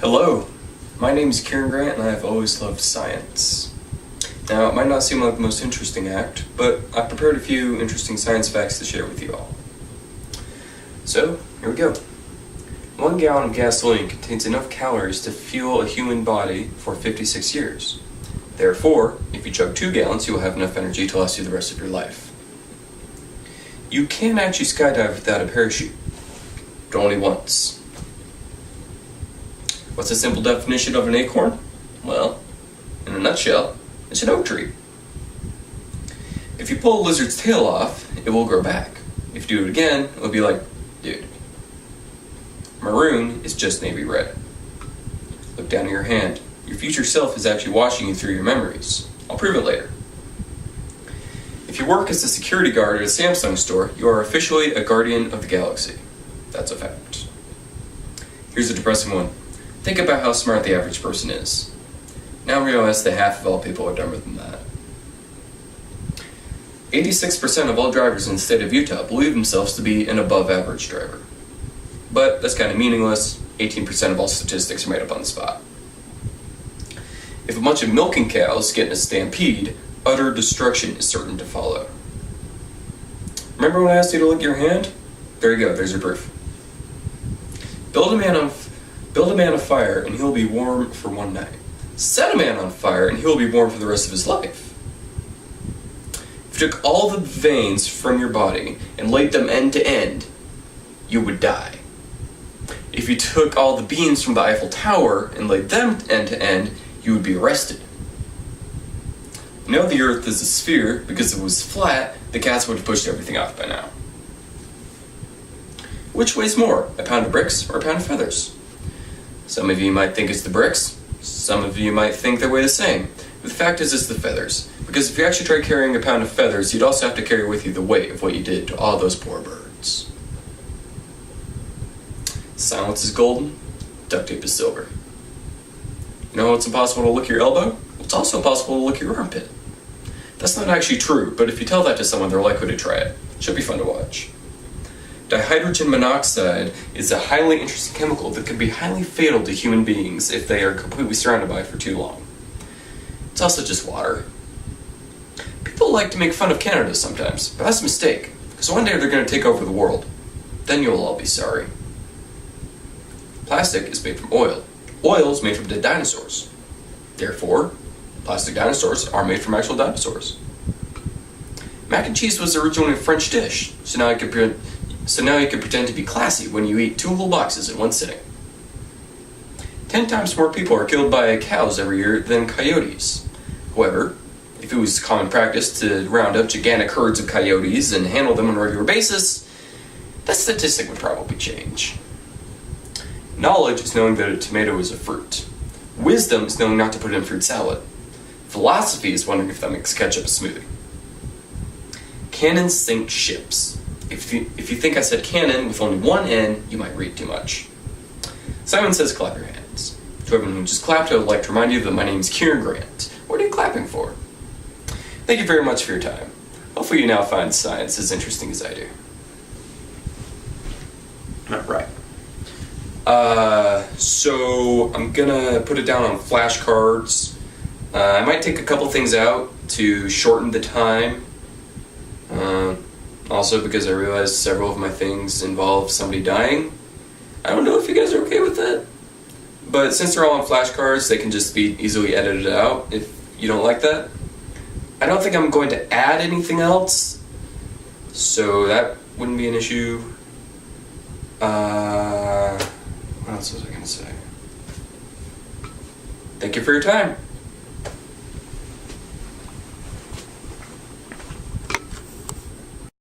Hello, my name is Kieran Grant and I have always loved science. Now, it might not seem like the most interesting act, but I've prepared a few interesting science facts to share with you all. So, here we go. 1 gallon of gasoline contains enough calories to fuel a human body for 56 years. Therefore, if you chug 2 gallons, you will have enough energy to last you the rest of your life. You can actually skydive without a parachute, but only once. What's the simple definition of an acorn? Well, in a nutshell, it's an oak tree. If you pull a lizard's tail off, it will grow back. If you do it again, it will be like, dude. Maroon is just navy red. Look down at your hand. Your future self is actually watching you through your memories. I'll prove it later. If you work as a security guard at a Samsung store, you are officially a guardian of the galaxy. That's a fact. Here's a depressing one. Think about how smart the average person is. Now realize that half of all people are dumber than that. 86% of all drivers in the state of Utah believe themselves to be an above-average driver. But that's kind of meaningless. 18% of all statistics are made up on the spot. If a bunch of milking cows get in a stampede, utter destruction is certain to follow. Remember when I asked you to lick your hand? There you go, there's your proof. Build a man on fire and he'll be warm for one night. Set a man on fire and he'll be warm for the rest of his life. If you took all the veins from your body and laid them end to end, you would die. If you took all the beams from the Eiffel Tower and laid them end to end, you would be arrested. You know the Earth is a sphere because if it was flat, the cats would have pushed everything off by now. Which weighs more, a pound of bricks or a pound of feathers? Some of you might think it's the bricks, some of you might think they weigh the same. But the fact is it's the feathers, because if you actually tried carrying a pound of feathers, you'd also have to carry with you the weight of what you did to all those poor birds. Silence is golden, duct tape is silver. You know it's impossible to lick your elbow? It's also impossible to lick your armpit. That's not actually true, but if you tell that to someone, they're likely to try it. Should be fun to watch. Dihydrogen monoxide is a highly interesting chemical that can be highly fatal to human beings if they are completely surrounded by it for too long. It's also just water. People like to make fun of Canada sometimes, but that's a mistake, because one day they're going to take over the world. Then you'll all be sorry. Plastic is made from oil. Oil is made from dead dinosaurs. Therefore, plastic dinosaurs are made from actual dinosaurs. Mac and cheese was originally a French dish, so now you can pretend to be classy when you eat 2 whole boxes in one sitting. 10 times more people are killed by cows every year than coyotes. However, if it was common practice to round up gigantic herds of coyotes and handle them on a regular basis, that statistic would probably change. Knowledge is knowing that a tomato is a fruit. Wisdom is knowing not to put it in fruit salad. Philosophy is wondering if that makes ketchup a smoothie. Cannons sink ships. If you think I said cannon with only one N, you might read too much. Simon says clap your hands. To everyone who just clapped, I would like to remind you that my name is Kieran Grant. What are you clapping for? Thank you very much for your time. Hopefully you now find science as interesting as I do. Alright. So I'm gonna put it down on flashcards. I might take a couple things out to shorten the time. Also because I realized several of my things involve somebody dying. I don't know if you guys are okay with that. But since they're all on flashcards, they can just be easily edited out if you don't like that. I don't think I'm going to add anything else, so that wouldn't be an issue. What else was I going to say? Thank you for your time.